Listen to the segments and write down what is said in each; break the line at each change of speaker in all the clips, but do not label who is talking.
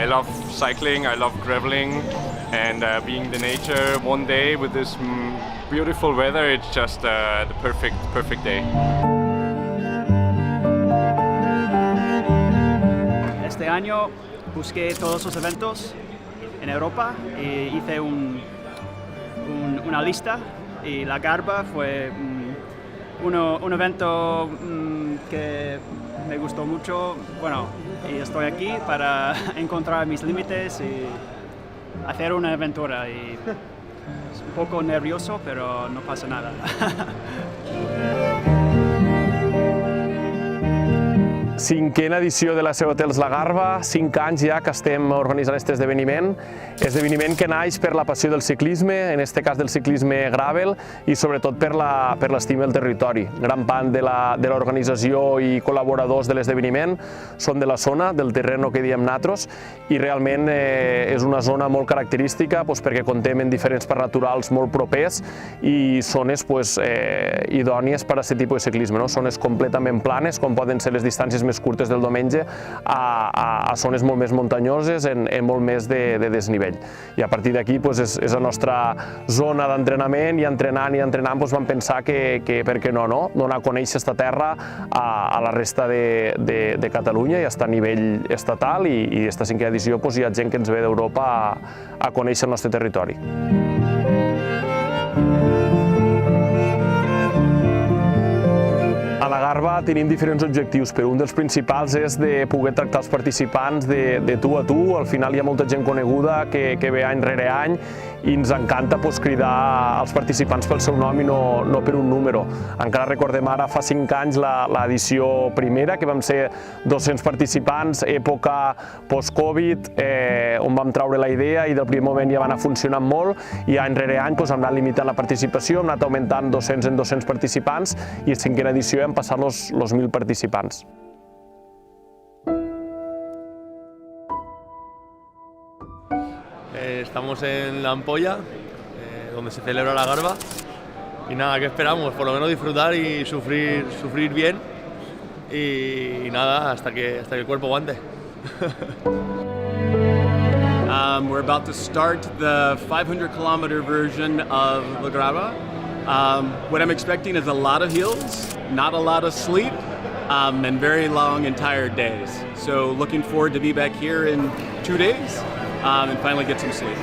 love cycling, I love graveling, and being in the nature one day with this beautiful weather, it's just the perfect day.
Este año busqué todos los eventos en Europa y hice una lista, y la Garba fue un evento que me gustó mucho. Bueno, y estoy aquí para encontrar mis límites y hacer una aventura. Y es un poco nervioso, pero no pasa nada.
Cinquena edició de la Seu Hotels La Garba, 5 anys ja que estem organitzant aquest esdeveniment que naix per la passió del ciclisme, en aquest cas del ciclisme gravel, i sobretot per l'estima del territori. Gran part de l'organització i col·laboradors de l'esdeveniment són de la zona, del terreno que diem nosaltres, i realment és una zona molt característica perquè comptem amb diferents parcs naturals molt propers i zones idònies per a aquest tipus de ciclisme. Zones completament planes, com poden ser les distàncies més curtes del diumenge, a zones molt més muntanyoses, en molt més de desnivell. I a partir d'aquí és la nostra zona d'entrenament, i entrenant vam pensar que per què no, donar a conèixer aquesta terra a la resta de Catalunya i a nivell estatal, i aquesta cinquena edició hi ha gent que ens ve d'Europa a conèixer el nostre territori. A la Garba tenim diferents objectius, però un dels principals és de poder tractar els participants de tu a tu. Al final hi ha molta gent coneguda que ve any rere any, i ens encanta cridar als participants pel seu nom i no per un número. Encara recordem ara, fa 5 anys, l'edició primera, que vam ser 200 participants, època post-Covid, on vam traure la idea i del primer moment ja va anar funcionant molt, i any rere any hem anat limitant la participació, hem anat augmentant 200 en 200 participants, i en cinquena edició hem passat els 1.000 participants.
Estamos en La Ampolla, donde se celebra la Garba, y nada, ¿qué esperamos? Por lo menos disfrutar y sufrir bien, y nada, hasta que el cuerpo aguante.
We're about to start the 500-kilometer version of La Garba. What I'm expecting is a lot of hills, not a lot of sleep, and very long and tired days. So looking forward to be back here in 2 days. And finally get some sleep.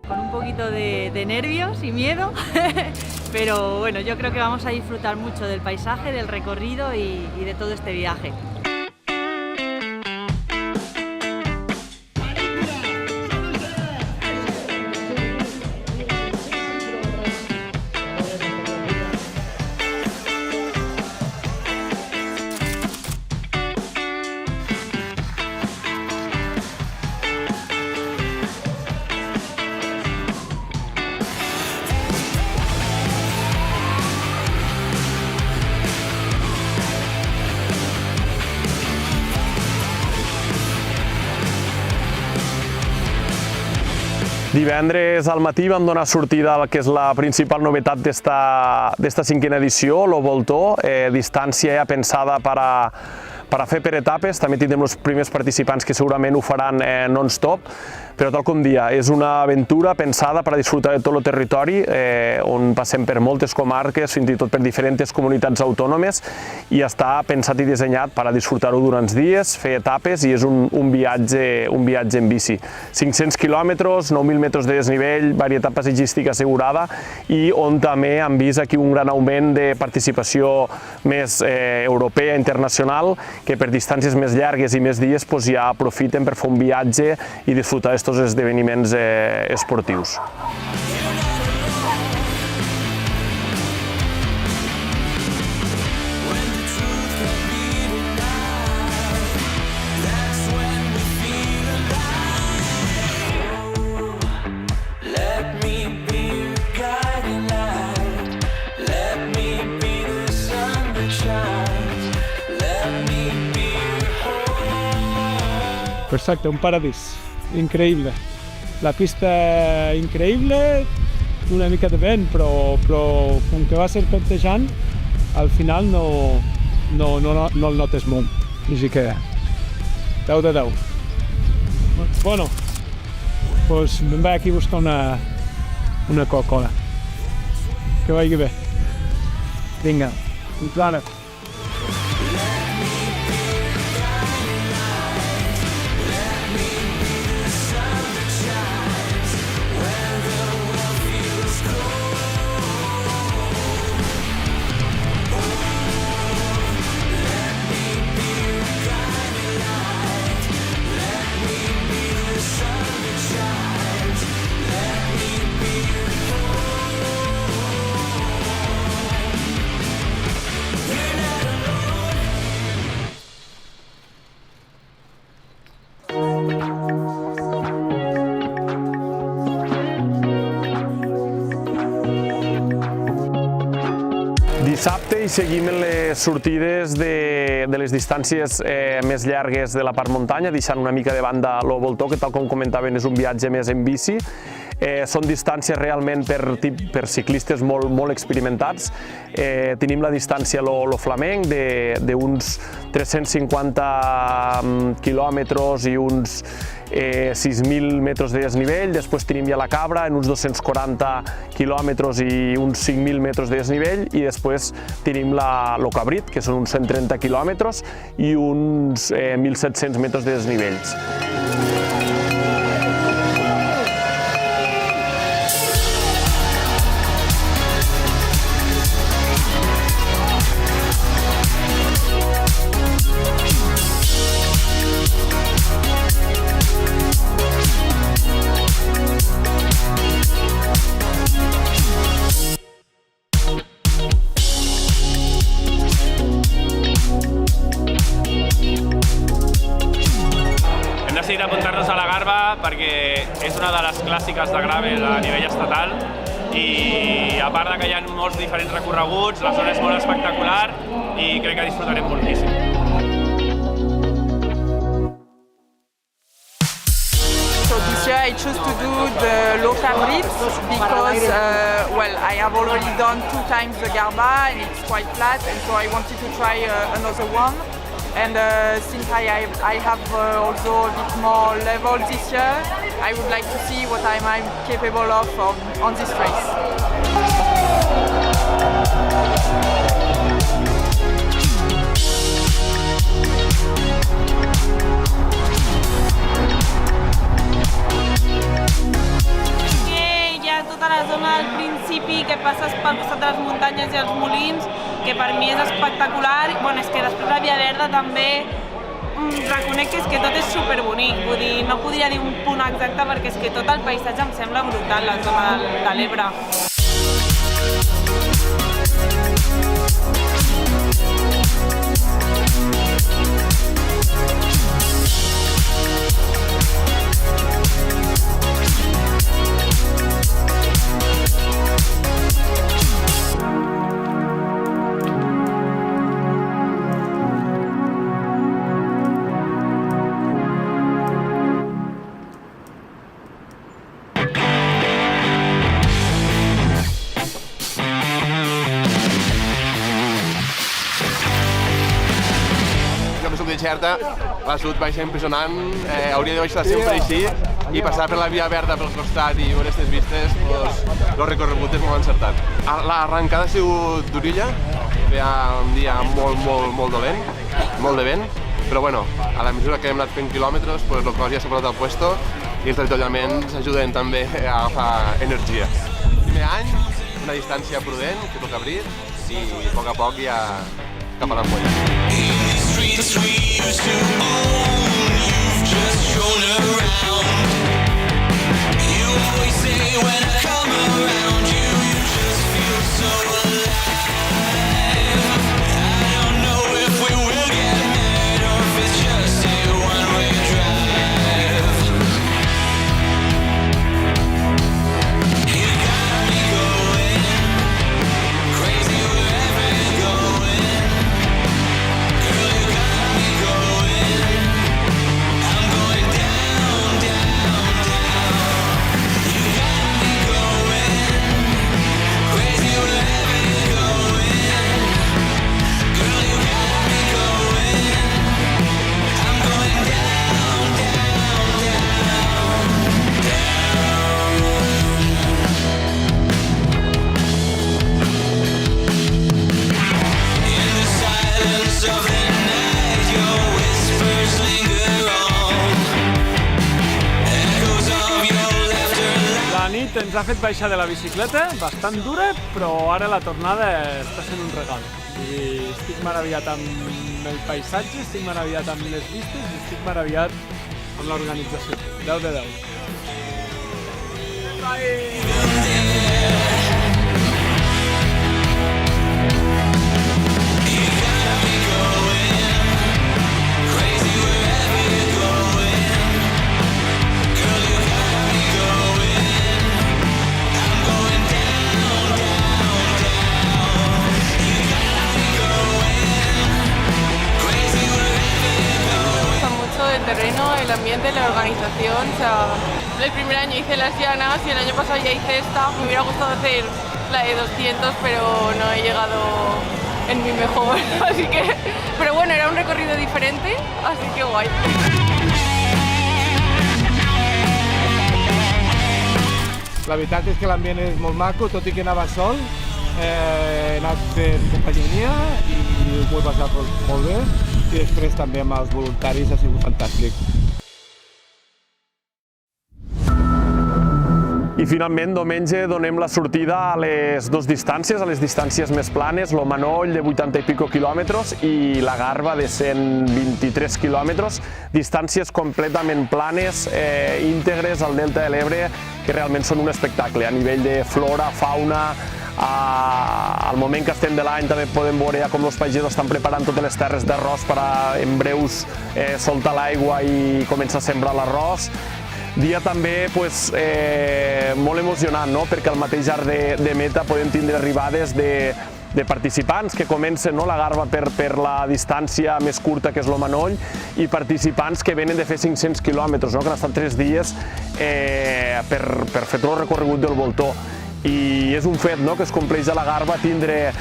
Con un poquito de nervios y miedo, pero bueno, yo creo que vamos a disfrutar mucho del paisaje, del recorrido y de todo este viaje.
Divendres al matí vam donar sortida al que és la principal novetat d'esta cinquena edició, el Voltó, distància ja pensada per a fer per etapes. També tindrem els primers participants que segurament ho faran non-stop, però tal com dia, és una aventura pensada per a disfrutar de tot el territori, on passem per moltes comarques, fins i tot per diferents comunitats autònomes, i està pensat i dissenyat per a disfrutar-ho durant dies, fer etapes, i és un viatge en bici. 500 quilòmetres, 9.000 metres de desnivell, varietat paisatgística assegurada, i on també hem vist aquí un gran augment de participació més europea, internacional, que per distàncies més llargues i més dies ja aprofiten per fer un viatge i disfrutar d'aquests esdeveniments esportius.
Exacte, un paradís, increïble. La pista increïble, una mica de vent, però com que va serpentejant, al final no el notes molt, així que 10 de 10. Bueno, pues me'n vaig aquí a buscar una Coca-Cola. Que vagi bé. Vinga, fins ara.
Dissabte i seguim en les sortides de les distàncies més llargues de la part muntanya, deixant una mica de banda el voltor, que tal com comentaven és un viatge més en bici. Són distàncies realment per ciclistes molt experimentats. Tenim la distància lo flamenc d'uns 350 quilòmetres i uns 6.000 metres de desnivell. Després tenim ja la Cabra en uns 240 quilòmetres i uns 5.000 metres de desnivell, i després tenim lo Cabrit, que són uns 130 quilòmetres i uns 1.700 metres de desnivells.
Decidit apuntar-nos a la Garba perquè és una de les clàssiques de gravel a nivell estatal, i a part que hi ha molts diferents recorreguts, la zona és molt espectacular i crec que disfrutarem moltíssim.
So this year I chose to do the low Cabrit because I have already done 2 times the Garba and it's quite flat, and so I wanted to try another one. And since I have also a bit more level this year, I would like to see what I'm capable of on this race.
Tota la zona al principi que passes pel costat de les muntanyes i els molins, que per mi és espectacular. Bueno, és que després la Via Verda també reconec que tot és superbonic, vull dir, no podria dir un punt exacte perquè és que tot el paisatge em sembla brutal, la zona de l'Ebre.
Xerta, la sud baixa impressionant, hauria de baixar sempre així i passar per la Via Verda pel costat i veure aquestes vistes, el recorregut és molt encertat. L'arrencada ha sigut durilla, feia un dia molt dolent, molt de vent, però bueno, a la mesura que hem anat fent quilòmetres, el cos ja s'ha posat al puesto i els avituallaments ajuden també a agafar energia. Primer any, una distància prudent, que toca obrir, i a poc ja cap a l'ampolla. Streets we used to own, you've just shown around. You always say when I come around you, you just feel so alive. I don't know if we will get met or if it's just a one-way drive. You got me going crazy wherever it's going. Girl, you got me going. I'm going down.
ens ha fet baixar de la bicicleta, bastant dura, però ara la tornada està sent un regal. I estic meravellat amb el paisatge, estic meravellat amb les vistes i estic meravellat amb l'organització. 10 de 10.
El terreno, el ambiente, la organización. O sea, el primer año hice las llanas y el año pasado ya hice esta. Me hubiera gustado hacer la de 200, pero no he llegado en mi mejor. Así que, pero bueno, era un recorrido diferente, así que guay.
La veritat és que l'ambient és molt maco, tot i que anava sol. He anat per companyia i m'ho he passat molt bé. I després també amb els voluntaris ha sigut fantàstic.
I finalment, diumenge, donem la sortida a les dues distàncies, a les distàncies més planes, lo Manoll de 80 i pico quilòmetres i la Garba de 123 quilòmetres, distàncies completament planes, íntegres al Delta de l'Ebre, que realment són un espectacle a nivell de flora, fauna. Al moment que estem de l'any també podem veure ja com els pagesos estan preparant totes les terres d'arròs per en breus soltar l'aigua i començar a sembrar l'arròs. Dia també molt emocionant, perquè al mateix arc de meta podem tindre arribades de participants que comencen la Garba per la distància més curta que és lo Manoll i participants que venen de fer 500 quilòmetres, que han estat 3 dies per fer tot el recorregut del voltor. I és un fet que es compleix a la Garba tindre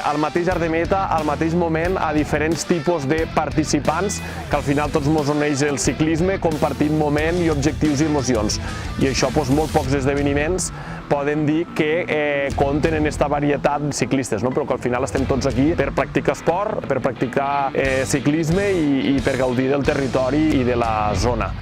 al mateix arc de meta, al mateix moment, a diferents tipus de participants que al final tots ens uneix el ciclisme, compartint moment i objectius i emocions. I això, molt pocs esdeveniments poden dir que compten en aquesta varietat de ciclistes, però que al final estem tots aquí per practicar esport, per practicar ciclisme i per gaudir del territori i de la zona.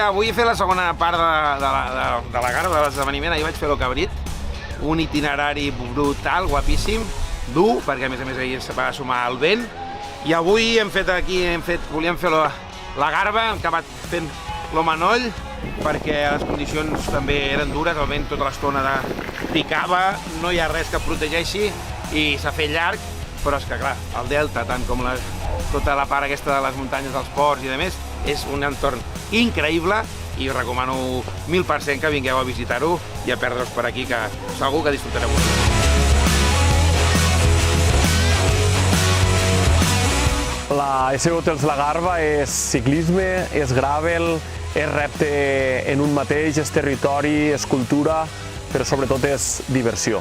Avui he fet la segona part de la Garba, de l'esdeveniment. Ahir vaig fer el Cabrit, un itinerari brutal, guapíssim, dur, perquè a més ahir se va sumar el vent. I avui volíem fer la Garba, hem acabat fent lo Manoll, perquè les condicions també eren dures, el vent tota l'estona picava, no hi ha res que protegeixi i s'ha fet llarg, però és que clar, el delta, tant com tota la part aquesta de les muntanyes dels ports i demés, és un entorn increïble i us recomano 1000% que vingueu a visitar-ho i a perdre-us per aquí, que segur que disfrutareu molt.
La SV Hotels La Garba és ciclisme, és gravel, és repte en un mateix, és territori, és cultura, però sobretot és diversió.